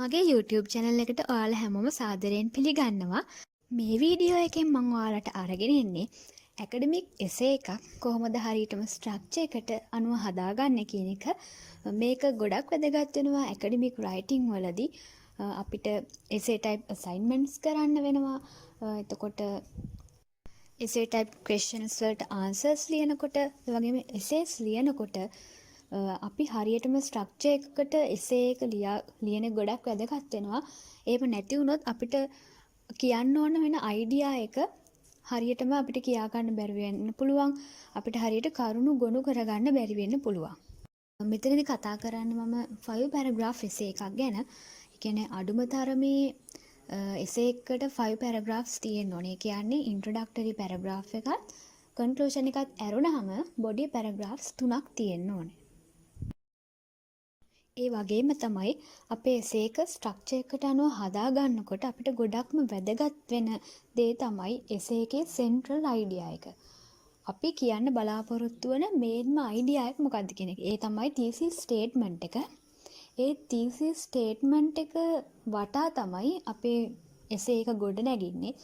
මගේ YouTube channel එකට ඔයාලා හැමෝම සාදරයෙන් පිළිගන්නවා. මේ වීඩියෝ එකෙන් මම ඔයාලට අරගෙන ඉන්නේ ඇකඩමික් එසේ එකක් කොහොමද හරියටම ස්ට්‍රක්චර් එකට අනුව හදාගන්නේ කියන එක. මේක ගොඩක් වැදගත් වෙනවා ඇකඩමික් රයිටින් වලදී. අපිට essay type assignments කරන්න වෙනවා. එතකොට essay type questions වලට answers ලියනකොට, ඒ වගේම essays ලියනකොට අපි හරියටම ස්ට්‍රක්චර් එකකට essay එක ලියන ගොඩක් වැදගත් වෙනවා. ඒව නැති වුණොත් අපිට කියන්න ඕන වෙන අයිඩියා එක හරියටම අපිට කියා ගන්න බැරි වෙන්න පුළුවන්. අපිට හරියට කරුණු ගොනු කරගන්න බැරි වෙන්න පුළුවන්. මෙතනදී කතා කරන්නේ මම 5 paragraph essay එකක් ගැන. ඒ කියන්නේ අඩුම තරමේ essay එකකට 5 paragraphs තියෙන්න ඕනේ. ඒ කියන්නේ introductory paragraph එකත් conclusion එකත් ඇරුණාම body paragraphs 3ක් තියෙන්න ඕනේ. ඒ වගේම තමයි අපේ essay එක ස්ට්‍රක්චර් එකට අනුව හදා ගන්නකොට අපිට ගොඩක්ම වැදගත් වෙන දේ තමයි essay එකේ central idea එක. අපි කියන්න බලාපොරොත්තු වෙන මේන්ම idea එක මොකක්ද කියන එක. ඒ තමයි thesis statement එක. ඒ thesis statement එක වටා තමයි අපේ essay එක ගොඩ නැගින්නේ.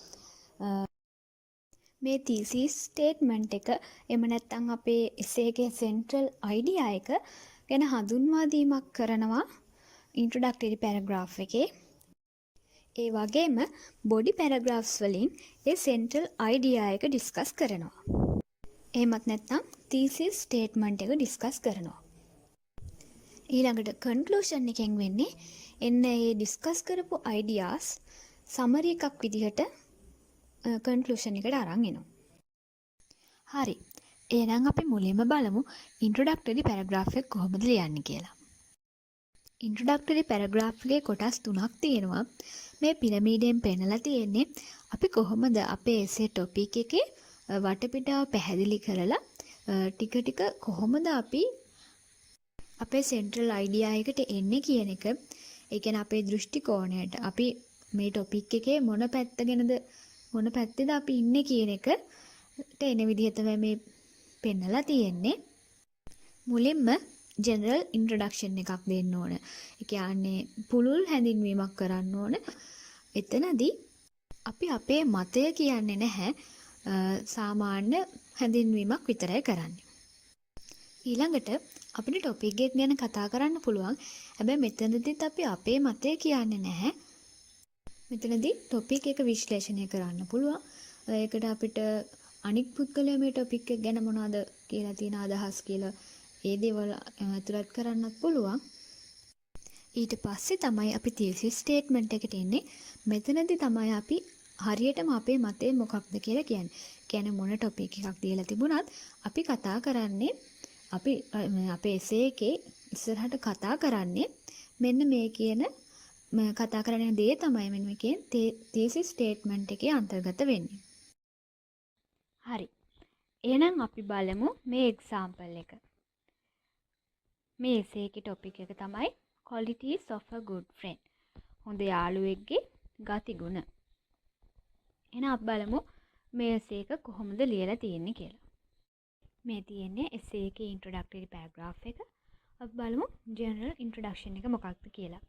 මේ thesis statement එක එහෙම නැත්නම් අපේ essay එකේ central idea එක ගැන හඳුන්වා දීමක් කරනවා introductory paragraph එකේ. ඒ වගේම body paragraphs වලින් ඒ central idea එක discuss කරනවා. එහෙමත් නැත්නම් thesis statement එක discuss කරනවා. ඊළඟට conclusion එකෙන් වෙන්නේ එන්න ඒ discuss කරපු ideas summary එකක් විදිහට conclusion එකට අරන් එනවා. හරි. එහෙනම් අපි මුලින්ම බලමු introductory paragraph එක කොහොමද ලියන්නේ කියලා. introductory paragraph එකේ කොටස් තුනක් තියෙනවා. මේ පිරමීඩයෙන් පෙන්නලා තියෙන්නේ අපි කොහොමද අපේ essay topic එකේ වටපිටාව පැහැදිලි කරලා ටික ටික කොහොමද අපි අපේ central idea එකට එන්නේ කියන එක. ඒ කියන්නේ අපේ දෘෂ්ටි කෝණයට අපි මේ topic එකේ මොන පැත්තේද අපි ඉන්නේ කියන එකට එන විදිහ තමයි මේ පෙන්නලා තියෙන්නේ. මුලින්ම general introduction එකක් දෙන්න ඕන. ඒ කියන්නේ පුළුල් හැඳින්වීමක් කරන්න ඕන. එතනදී අපි අපේ මතය කියන්නේ නැහැ. සාමාන්‍ය හැඳින්වීමක් විතරයි කරන්නේ. ඊළඟට අපිට topic එක ගැන කතා කරන්න පුළුවන්. හැබැයි මෙතනදිත් අපි අපේ මතය කියන්නේ නැහැ. මෙතනදී topic එක විශ්ලේෂණය කරන්න පුළුවන්. ඒකට අපිට අනික් පුද්ගලයා මේ topic එක ගැන මොනවද කියලා තියෙන අදහස් කියලා ඒ දේවල් ඇතුළත් කරන්නත් පුළුවන්. ඊට පස්සේ තමයි අපි thesis statement එකට එන්නේ. මෙතනදී තමයි අපි හරියටම අපේ මතය මොකක්ද කියලා කියන්නේ. කියන්නේ මොන topic එකක් දීලා තිබුණත් අපි කතා කරන්නේ අපි අපේ essay එකේ ඉස්සරහට කතා කරන්නේ මෙන්න මේ කියන කතා කරන දේ තමයි මෙන්න මේ කියන thesis statement එකේ අන්තර්ගත වෙන්නේ. හරි. එහෙනම් අපි බලමු මේ example එක. මේ essay එකේ topic එක තමයි qualities of a good friend. හොඳ යාළුවෙක්ගේ ගතිගුණ. එහෙනම් අපි බලමු මේ essay එක කොහොමද ලියලා තියෙන්නේ කියලා. මේ තියෙන්නේ essay එකේ introductory paragraph එක. අපි බලමු general introduction එක මොකක්ද කියලා.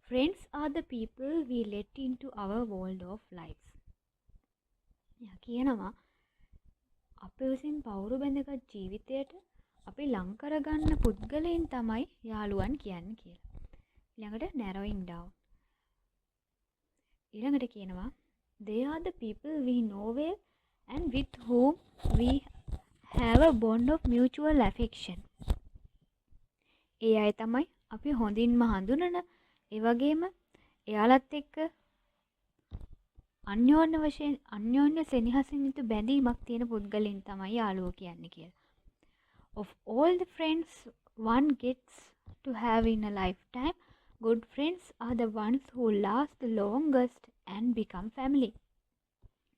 Friends are the people we let into our world of lives. යා කියනවා අපේ විසින් පවුරු බැඳගත් ජීවිතයට අපි ලං කරගන්න පුද්ගලයන් තමයි යාළුවන් කියන්නේ කියලා. ඊළඟට narrowing down. ඊළඟට කියනවා they are the people we know well and with whom we have a bond of mutual affection. ඒ අය තමයි අපි හොඳින්ම හඳුනන ඒ වගේම එයාලත් එක්ක අන්‍යෝන්‍ය සෙනෙහසින් යුතු බැඳීමක් තියෙන පුද්ගලයන් තමයි යාළුවෝ කියන්නේ කියලා. Of all the friends one gets to have in a lifetime, good friends are the ones who last the longest and become family.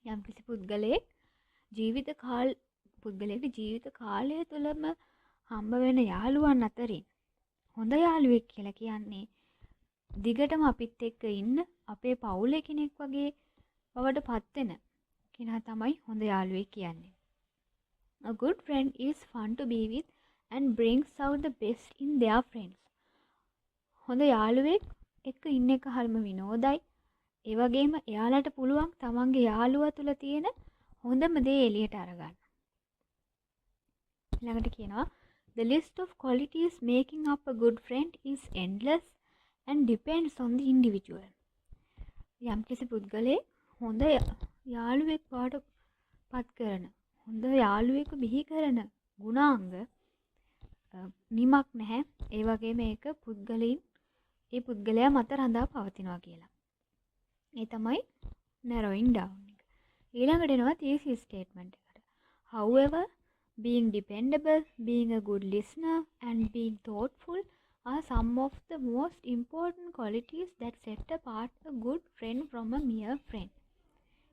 යම් කිසි පුද්ගලයෙක් ජීවිත කාලය තුළම හම්බ වෙන යාළුවන් අතරින් හොඳ යාළුවෙක් කියලා කියන්නේ දිගටම අපිත් එක්ක ඉන්න අපේ පවුලේ කෙනෙක් වගේ බවට පත් වෙන කෙනා තමයි හොඳ යාළුවෙක් කියන්නේ. A good friend is fun to be with and brings out the best in their friends. හොඳ යාළුවෙක් එක්ක ඉන්න එක හරිම විනෝදයි. ඒ වගේම එයාලට පුළුවන් තමන්ගේ යාළුවා තුල තියෙන හොඳම දේ එළියට අරගන්න. ළඟට කියනවා the list of qualities making up a good friend is endless and depends on the individual. යම්කිසි පුද්ගලයෙක් හොඳ යාළුවෙක් වාට පත් කරන හොඳ යාළුවෙකු බිහි කරන ගුණාංග නිමක් නැහැ. ඒ වගේම ඒක ඒ පුද්ගලයා මත රඳා පවතිනවා කියලා. ඒ තමයි narrowing down එක. ඊළඟට එනවා thesis statement එකට. However, being dependable, being a good listener and being thoughtful are some of the most important qualities that set apart a good friend from a mere friend.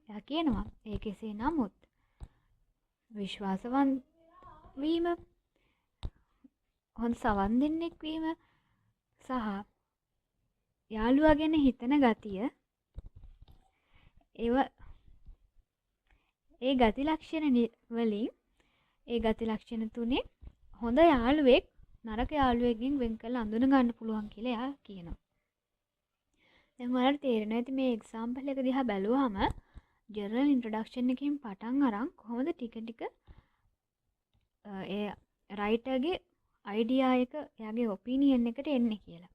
එයා කියනවා ඒ කෙසේ නමුත් විශ්වාසවන්ත වීම, හොඳ සවන් දෙන්නෙක් වීම සහ යාළුවා ගැන හිතන ගතිය ඒ ගති ලක්ෂණ වලින් ඒ ගති ලක්ෂණ තුනේ හොඳ යාළුවෙක් නරක යාළුවෙක්ගෙන් වෙන් කරලා අඳුන ගන්න පුළුවන් කියලා එයා කියනවා. දැන් ඔයාලට තේරෙනවා ඇති මේ එක්සැම්පල් එක දිහා බැලුවාම ජනරල් ඉන්ට්‍රොඩක්ෂන් එකකින් පටන් අරන් කොහොමද ටික ටික ඒ රයිටර්ගේ අයිඩියා එක එයාගේ ඔපිනියන් එකට එන්නේ කියලා.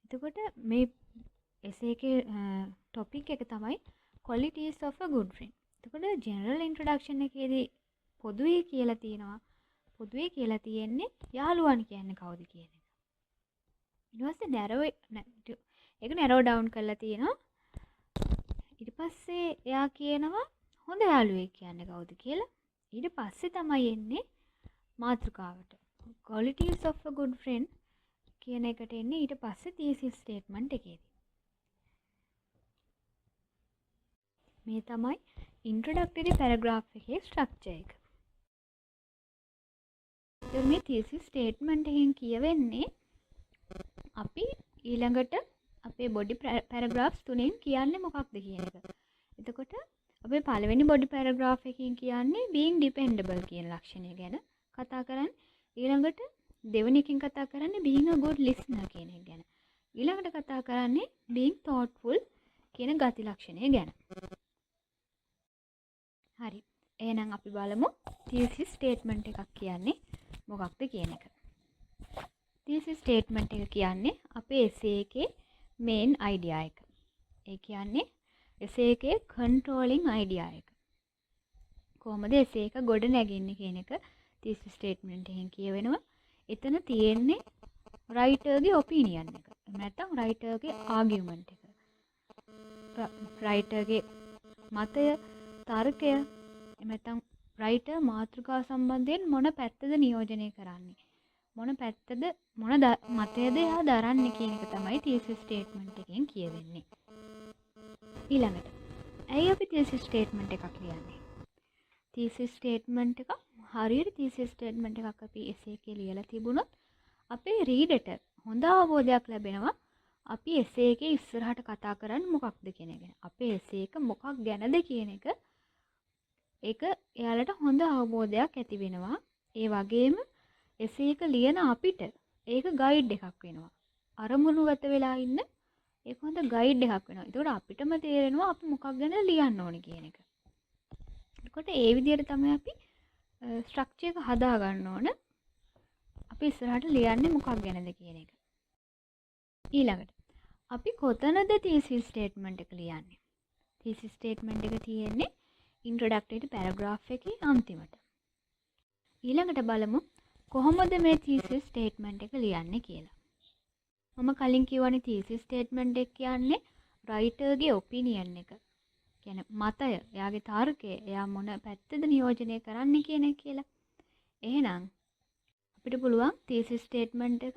එතකොට මේ එසේ එකේ ටොපික් එක තමයි qualities of a good friend. එතකොට ජනරල් ඉන්ට්‍රොඩක්ෂන් එකේදී පොදුවේ කියලා තියෙන්නේ යාළුවන් කියන්නේ කවුද කියන එක. ඊට පස්සේ ඒක narrow down කරලා තියෙනවා. ඊට පස්සේ එයා කියනවා හොඳ යාළුවෙක් කියන්නේ කවුද කියලා. ඊට පස්සේ තමයි එන්නේ මාතෘකාවට. qualities of a good friend කියන එකට එන්නේ ඊට පස්සේ thesis statement එකේදී. මේ තමයි introductory paragraph එකේ structure එක. මේ thesis statement එකෙන් කියවෙන්නේ අපි ඊළඟට අපේ body paragraphs තුනෙන් කියන්නේ මොකක්ද කියන එක. එතකොට අපේ පළවෙනි body paragraph එකකින් කියන්නේ being dependable කියන ලක්ෂණය ගැන කතා කරන්නේ. ඊළඟට දෙවෙනි එකකින් කතා කරන්නේ being a good listener කියන එක ගැන. ඊළඟට කතා කරන්නේ being thoughtful කියන ගති ලක්ෂණය ගැන. හරි. එහෙනම් අපි බලමු thesis statement එකක් කියන්නේ මොකක්ද කියන එක. thesis statement එක කියන්නේ අපේ essay එකේ main idea එක. ඒ කියන්නේ essay එකේ controlling idea එක. කොහොමද essay එක ගොඩ නැගෙන්නේ කියන එක thesis statement එකෙන් කියවෙනවා. එතන තියෙන්නේ writerගේ opinion එක. එහෙම නැත්නම් writerගේ argument එක. writerගේ මතය, තර්කය, එහෙම නැත්නම් writer මාතෘකාව සම්බන්ධයෙන් මොන පැත්තද නියෝජනය කරන්නේ? මොන මතයද එයා දරන්නේ කියන එක තමයි thesis statement එකෙන් කියවෙන්නේ. ඊළඟට ඇයි අපි thesis statement එකක් ලියන්නේ? thesis statement එක හරියට thesis statement එකක් අපි essay එකේ ලියලා තිබුණොත් අපේ readerට හොඳ අවබෝධයක් ලැබෙනවා අපි essay එකේ ඉස්සරහට කතා කරන්නේ මොකක්ද කියන එක. අපේ essay එක මොකක් ගැනද කියන එක ඒක එයාලට හොඳ අවබෝධයක් ඇති වෙනවා. ඒ වගේම essay එක ලියන අපිට ඒක ගයිඩ් එකක් වෙනවා. අරමුණුගත වෙලා ඉන්න ඒක හොඳ ගයිඩ් එකක් වෙනවා. ඒකට අපිටම තේරෙනවා අපි මොකක් ගැන ලියන්න ඕනේ කියන එක. එතකොට ඒ විදිහට තමයි අපි ස්ට්‍රක්චර් එක හදා ගන්න ඕන. අපි ඉස්සරහට ලියන්නේ මොකක් ගැනද කියන එක. ඊළඟට අපි කොතනද thesis statement එක ලියන්නේ? thesis statement එක තියෙන්නේ introductory paragraph එකේ අන්තිමට. ඊළඟට බලමු කොහොමද මේ thesis statement එක ලියන්නේ කියලා. මම කලින් කිව්වනේ thesis statement එක කියන්නේ writerගේ opinion එක. කියන්නේ මතය, එයාගේ තර්කය, එයා මොන පැත්තද නියෝජනය කරන්න කියන එක කියලා. එහෙනම් අපිට පුළුවන් thesis statement එක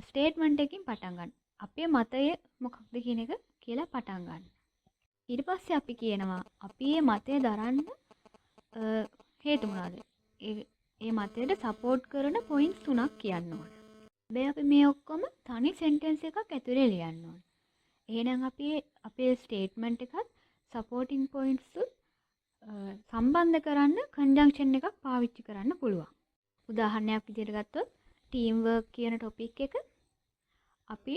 statement එකකින් පටන් ගන්න. අපේ මතය මොකක්ද කියන එක කියලා පටන් ගන්න. ඊට පස්සේ අපි කියනවා අපි මේ මතය දරන්න හේතු මොනවාද? ඒ මතයට සපෝට් කරන පොයින්ට්ස් 3ක් කියන්න ඕන. හැබැයි අපි මේ ඔක්කොම තනි සෙන්ටෙන්ස් එකක් ඇතුලේ ලියන්න ඕන. එහෙනම් අපි අපේ ස්ටේට්මන්ට් එකත් සපෝටින් පොයින්ට්ස් සම්බන්ධ කරන්න කන්ජන්ක්ෂන් එකක් පාවිච්චි කරන්න පුළුවන්. උදාහරණයක් විදිහට ගත්තොත් ටීම් වර්ක් කියන ටොපික් එක අපි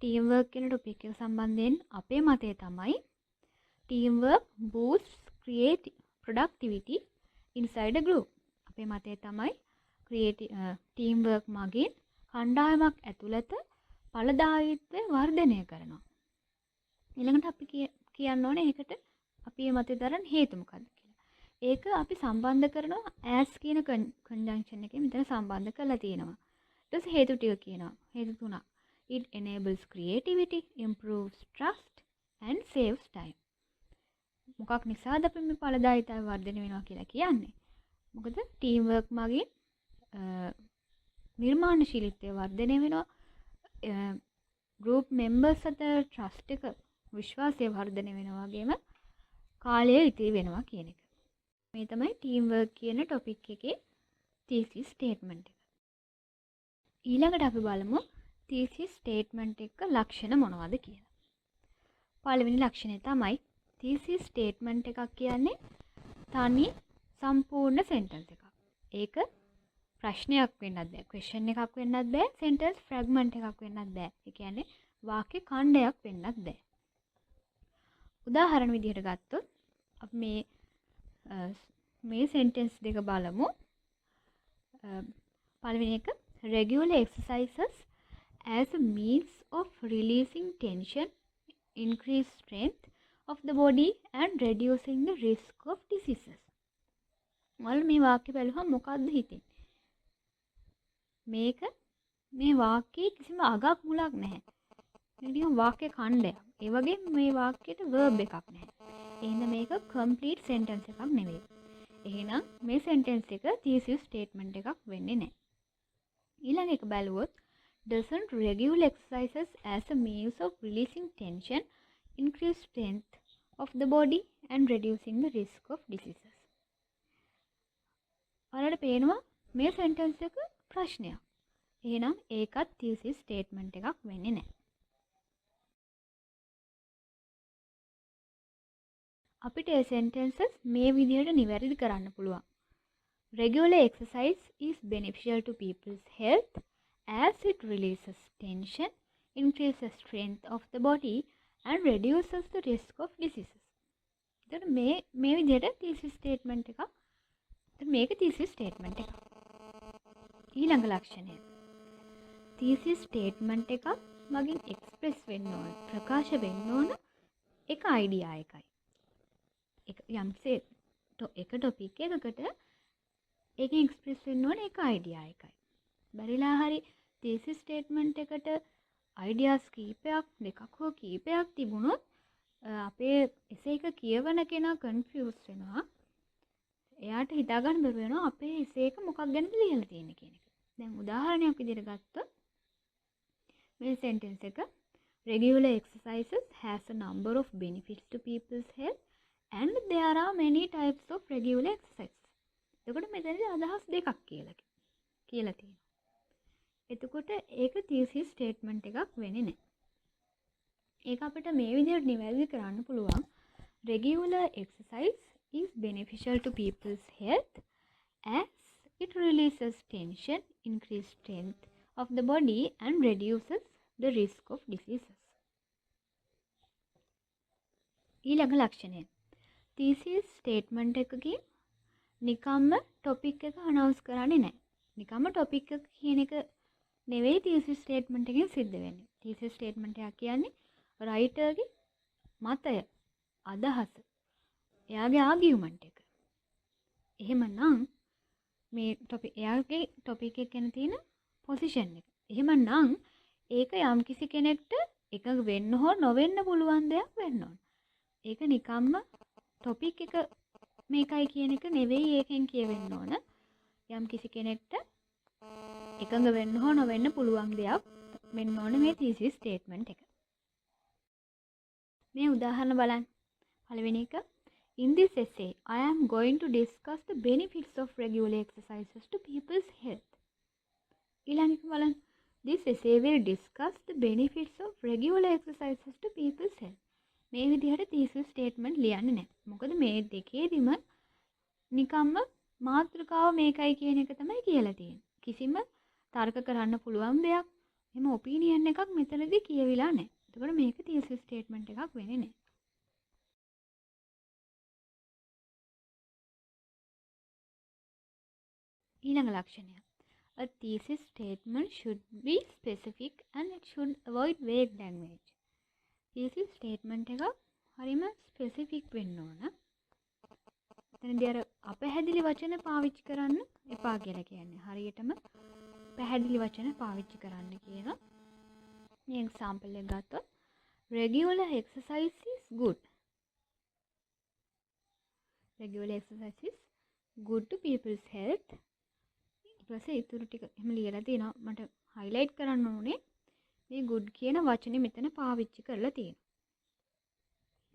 ටීම් වර්ක් කියන ටොපික් එක සම්බන්ධයෙන් අපේ මතය තමයි team work boosts creative productivity inside a group. අපේ මතය තමයි ටීම් වර්ක් මගින් කණ්ඩායමක් ඇතුළත ඵලදායීත්වය වර්ධනය කරනවා. ඊළඟට අපි කියන්න ඕනේ ඒකට අපි මේ මතය දරන හේතු මොකක්ද කියලා. ඒක අපි සම්බන්ධ කරනවා as කියන conjunction එකේ මෙතන සම්බන්ධ කරලා තියෙනවා. ඊට පස්සේ හේතු ටික කියනවා. හේතු තුනක්. It enables creativity, improves trust and saves time. මොකක් නිසාද අපි මේ ඵලදායීතාවය වර්ධනය වෙනවා කියලා කියන්නේ? මොකද ටීම් වර්ක් මගින් නිර්මාණශීලීත්වය වර්ධනය වෙනවා. ගෲප් මෙම්බර්ස් අතර ට්‍රස්ට් එක විශ්වාසය වර්ධනය වෙනවා වගේම කාලය ඉතිරි වෙනවා කියන එක. මේ තමයි ටීම් වර්ක් කියන ටොපික් එකේ තීසිස් ස්ටේට්මන්ට් එක. ඊළඟට අපි බලමු තීසිස් ස්ටේට්මන්ට් එක ලක්ෂණ මොනවද කියලා. පළවෙනි ලක්ෂණය තමයි තීසිස් ස්ටේට්මන්ට් එකක් කියන්නේ තනි සම්පූර්ණ සෙන්ටන්ස් එකක්. ඒක ප්‍රශ්නයක් වෙන්නත් බෑ, ක්වෙස්චන් එකක් වෙන්නත් බෑ, සෙන්ටන්ස් ෆ්‍රැග්මන්ට් එකක් වෙන්නත් බෑ. ඒ කියන්නේ වාක්‍ය ඛණ්ඩයක් වෙන්නත් බෑ. උදාහරණ විදිහට ගත්තොත් අපි මේ සෙන්ටන්ස් දෙක බලමු. පළවෙනි එක regular exercises as a means of releasing tension, increase strength of the body and reducing the risk of diseases. ඔයාලා මේ වාක්‍ය බලුවම මොකක්ද හිතෙන්නේ? මේ වාක්‍යයේ කිසිම අගක් මුලක් නැහැ. මේක වාක්‍ය ඛණ්ඩයක්. ඒ වගේම මේ වාක්‍යයට verb එකක් නැහැ. එහෙනම් මේක complete sentence එකක් නෙවෙයි. එහෙනම් මේ sentence එක thesis statement එකක් වෙන්නේ නැහැ. ඊළඟ එක බලුවොත් doesn't regular exercises as a means of releasing tension, increase strength of the body and reducing the risk of diseases. ඔයාලට පේනවා මේ sentence එක ප්‍රශ්නයක්. එහෙනම් ඒකත් thesis statement එකක් වෙන්නේ නැහැ. අපිට ඒ sentences මේ විදිහට නිවැරදි කරන්න පුළුවන්. Regular exercise is beneficial to people's health as it releases tension, increases strength of the body and reduces the risk of diseases. එතකොට මේ විදිහට thesis statement එකක්. මේක thesis statement එකක්. ඊළඟ ලක්ෂණය. thesis statement එකක් මගින් express වෙන්න ඕන, ප්‍රකාශ වෙන්න ඕන එක idea එකයි. යම්සේ එක topic එකකට ඒකෙන් express වෙන්න ඕන එක idea එකයි. බැරිලා හරි thesis statement එකට ideas කීපයක් දෙකක් හෝ කීපයක් තිබුණොත් අපේ essay එක කියවන කෙනා confuse වෙනවා. එයාට හිතා ගන්න බැරුව වෙනවා අපේ essay එක මොකක් ගැනද ලියලා තියෙන්නේ කියන එක. දැන් උදාහරණයක් විදිහට ගත්තොත් මේ sentence එක regular exercises has a number of benefits to people's health and there are many types of regular exercises. එතකොට මෙතනදී අදහස් දෙකක් කියලා තියෙනවා. එතකොට ඒක thesis statement එකක් වෙන්නේ නැහැ. ඒක අපිට මේ විදිහට නිවැරදි කරන්න පුළුවන්. Regular exercise is beneficial to people's health as it releases tension, increases strength of the body and reduces the risk of diseases. ඊළඟ ලක්ෂණය. thesis statement එකකින් නිකම්ම topic එක announce කරන්නේ නැහැ. නිකම්ම topic එක කියන එක නෙවෙයි thesis statement එකෙන් සිද්ධ වෙන්නේ. thesis statement එක කියන්නේ writer ගේ මතය, අදහස, එයාගේ ආගියුමන්ට් එක. එහෙමනම් මේ එයාගේ topic එක ගැන තියෙන position එක. එහෙමනම් ඒක යම්කිසි කෙනෙක්ට එකඟ වෙන්න හෝ නොවෙන්න පුළුවන් දෙයක් වෙන්න ඕන. ඒක නිකම්ම topic එක මේකයි කියන එක නෙවෙයි ඒකෙන් කියවෙන්න ඕන. යම්කිසි කෙනෙක්ට එකඟ වෙන්න හෝ නොවෙන්න පුළුවන් දෙයක් වෙන්න ඕන මේ thesis statement එක. මේ උදාහරණ බලන්න. පළවෙනි එක In this essay, I am going to discuss the benefits of regular exercises to people's health. ඊළඟ එක බලන්න. This essay will discuss the benefits of regular exercises to people's health. මේ විදිහට thesis statement ලියන්නේ නැහැ. මොකද මේ දෙකේදීම නිකම්ම මාතෘකාව මේකයි කියන එක තමයි කියලා තියෙන්නේ. කිසිම තර්ක කරන්න පුළුවන් දෙයක්, එහෙම ඔපිනියන් එකක් මෙතනදී කියවිලා නැහැ. එතකොට මේක thesis statement එකක් වෙන්නේ නැහැ. ඊළඟ ලක්ෂණය. A thesis statement should be specific and it should avoid vague language. thesis statement එක හරිම ස්පෙસિෆික් වෙන්න ඕන. එතනදී අර අපැහැදිලි වචන පාවිච්චි කරන්න එපා කියලා කියන්නේ. හරියටම පැහැදිලි වචන පාවිච්චි කරන්න කියන. මේ එක්සැම්පල් එක ගත්තොත් regular exercise is good. regular exercise is good to people's health. ඊට පස්සේ ඊටු ටික එහෙම ලියලා තියෙනවා. මට highlight කරන්න ඕනේ මේ good කියන වචනේ මෙතන පාවිච්චි කරලා තියෙනවා.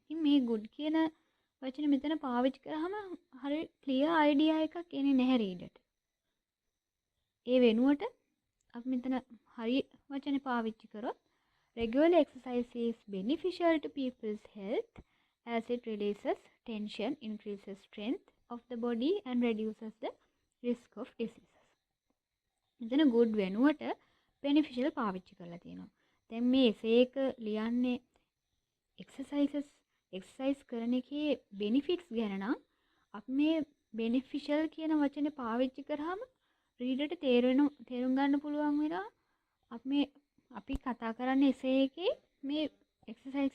ඉතින් මේ good කියන වචනේ මෙතන පාවිච්චි කරාම හරිය clear idea එකක් එන්නේ නැහැ reader ට. ඒ වෙනුවට අපි මෙතන හරි වචනේ පාවිච්චි කරොත් regular exercise is beneficial to people's health as it releases tension, increases strength of the body and reduces the risk of diseases. මෙතන good වෙනුවට beneficial පාවිච්චි කරලා තියෙනවා. දැන් මේ essay එක ලියන්නේ exercise කරන එකේ benefits ගැන නම් අපි මේ beneficial කියන වචනේ පාවිච්චි කරාම reader ට තේරුම් ගන්න පුළුවන් වෙනවා අපි කතා කරන්නේ essay එකේ මේ exercise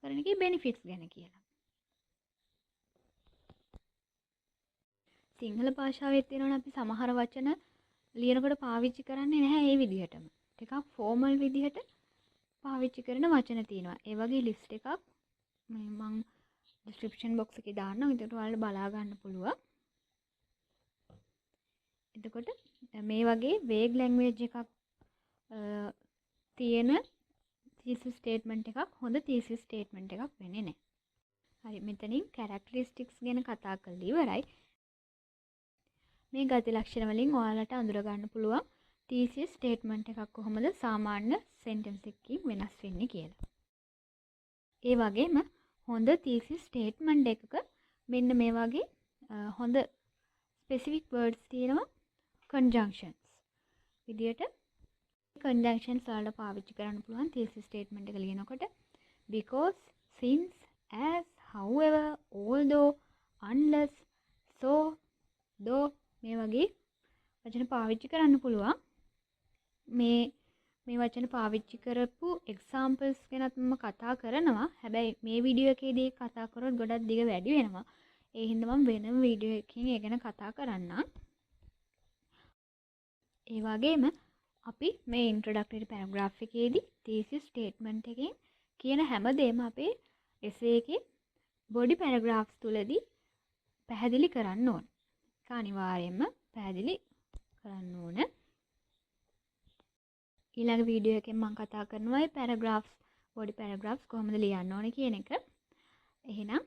කරන එකේ benefits ගැන කියලා. සිංහල භාෂාවේ තියෙනවා අපි සමහර වචන ලියනකොට පාවිච්චි කරන්නේ නැහැ ඒ විදිහටම. ටිකක් ෆෝමල් විදිහට පාවිච්චි කරන වචන තියෙනවා. ඒ වගේ ලිස්ට් එකක් මම description box එකේ දාන්නම්. ඒකට ඔයාලට බලා ගන්න පුළුවන්. එතකොට මේ වගේ vague language එකක් තියෙන thesis statement එකක් හොඳ thesis statement එකක් වෙන්නේ නැහැ. හරි මෙතනින් characteristics ගැන කතා කරලා ඉවරයි. මේ ගති ලක්ෂණ වලින් ඔයාලට අඳුර ගන්න පුළුවන් thesis statement එකක් කොහොමද සාමාන්‍ය sentence එකකින් වෙනස් වෙන්නේ කියලා. ඒ වගේම හොඳ thesis statement එකක මෙන්න මේ වගේ හොඳ specific words තියෙනවා conjunctions විදියට conjunctions වලට පාවිච්චි කරන්න පුළුවන් thesis statement එක ලියනකොට because, since, as, however, although, unless, so, though මේ වගේ වචන පාවිච්චි කරන්න පුළුවන්. මේ වචන පාවිච්චි කරපු examples ගැනත් මම කතා කරනවා. හැබැයි මේ වීඩියෝ එකේදී කතා කරොත් ගොඩක් දිග වැඩි වෙනවා. ඒ හින්දා මම වෙනම වීඩියෝ එකකින් ඒ ගැන කතා කරන්නම්. ඒ වගේම අපි මේ introductory paragraph එකේදී thesis statement එකෙන් කියන හැමදේම අපේ essay එකේ body paragraphs තුලදී පැහැදිලි කරන්න ඕන. අනිවාර්යයෙන්ම පැහැදිලි කරන්න ඕන. ඊළඟ වීඩියෝ එකෙන් මම කතා කරනවා මේ paragraphs body paragraphs කොහොමද ලියන්න ඕන කියන එක. එහෙනම්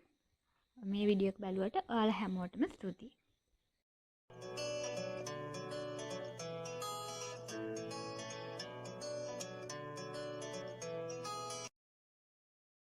මේ වීඩියෝ එක බලුවට ඔයාලා හැමෝටම ස්තුතියි.